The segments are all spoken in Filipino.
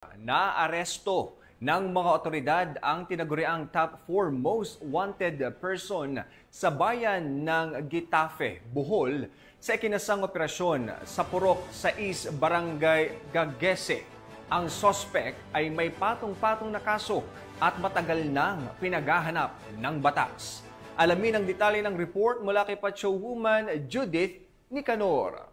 Naaresto ng mga otoridad ang tinaguriang top 4 most wanted person sa bayan ng Gitafe, Bohol sa ikinasang operasyon sa Purok 6, Barangay Gagese. Ang sospek ay may patong-patong na kaso at matagal nang pinaghahanap ng batas. Alamin ang detalye ng report mula kay Patrolwoman Judith Nicanor.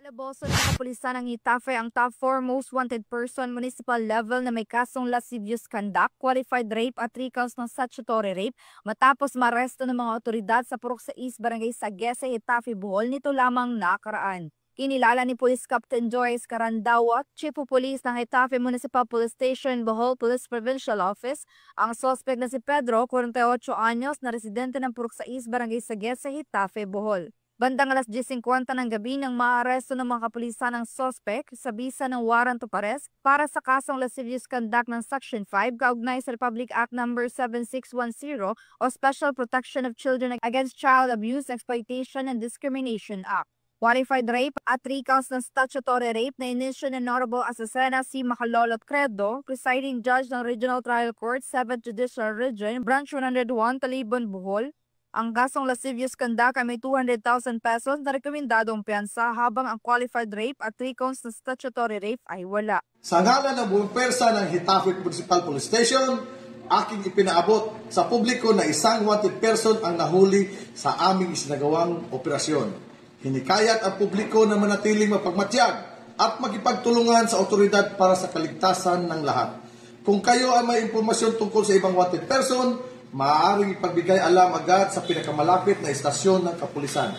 Alaboso ng kapulisan ng Gitafe ang top 4 most wanted person municipal level na may kasong lascivious conduct, qualified rape at 3 counts ng statutory rape matapos maresto ng mga otoridad sa Purok 6, Barangay Gagese, Gitafe, Bohol nito lamang nakaraan. Kinilala ni Police Captain Joyce Carandawat, Chief of Police ng Gitafe Municipal Police Station, Bohol Police Provincial Office, ang suspect na si Pedro, 48 anyos, na residente ng Purok 6, Barangay Gagese, Gitafe, Bohol. Bandang alas 10:50 ng gabi nang maaresto ng mga kapulisan ng suspect sa bisa ng warrant of arrest para sa kasong lascivious conduct ng Section 5 kaugnay sa Republic Act No. 7610 o Special Protection of Children Against Child Abuse, Exploitation and Discrimination Act. Qualified rape at 3 counts ng statutory rape na inisyu ng Honorable Azucena C. Macalolot Credo, presiding judge ng Regional Trial Court, 7th Judicial Region, Branch 101, Talibon, Bohol. Ang kasong lascivious conduct ay may 200,000 pesos na rekomendadong piyansa habang ang qualified rape at 3 counts na statutory rape ay wala. Sa ngalan ng buong pwersa ng Gitafe Municipal Police Station, aking ipinaabot sa publiko na isang wanted person ang nahuli sa aming isinagawang operasyon. Hinikayat ang publiko na manatiling mapagmatyag at magipagtulungan sa otoridad para sa kaligtasan ng lahat. Kung kayo ay may impormasyon tungkol sa ibang wanted person, maaaring ipagbigay alam agad sa pinakamalapit na istasyon ng kapulisan.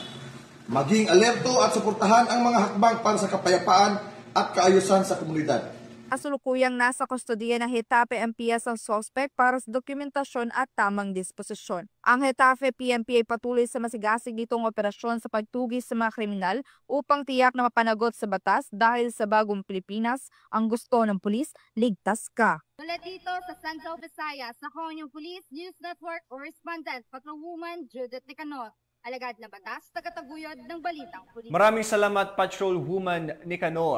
Maging alerto at suportahan ang mga hakbang para sa kapayapaan at kaayusan sa komunidad. Kasulukuyang nasa kustodiya ng Gitafe MPS ang suspect para sa dokumentasyon at tamang disposisyon. Ang Gitafe PNP ay patuloy sa masigasig nitong operasyon sa pagtugis sa mga kriminal upang tiyak na mapanagot sa batas dahil sa bagong Pilipinas, ang gusto ng pulis, ligtas ka. Mula dito sa Central Visayas, ako yung Police News Network Correspondent, Patrolwoman Judith Nicanor. Alagad na batas, tagataguyod ng balitang pulis. Maraming salamat, Patrolwoman Nicanor.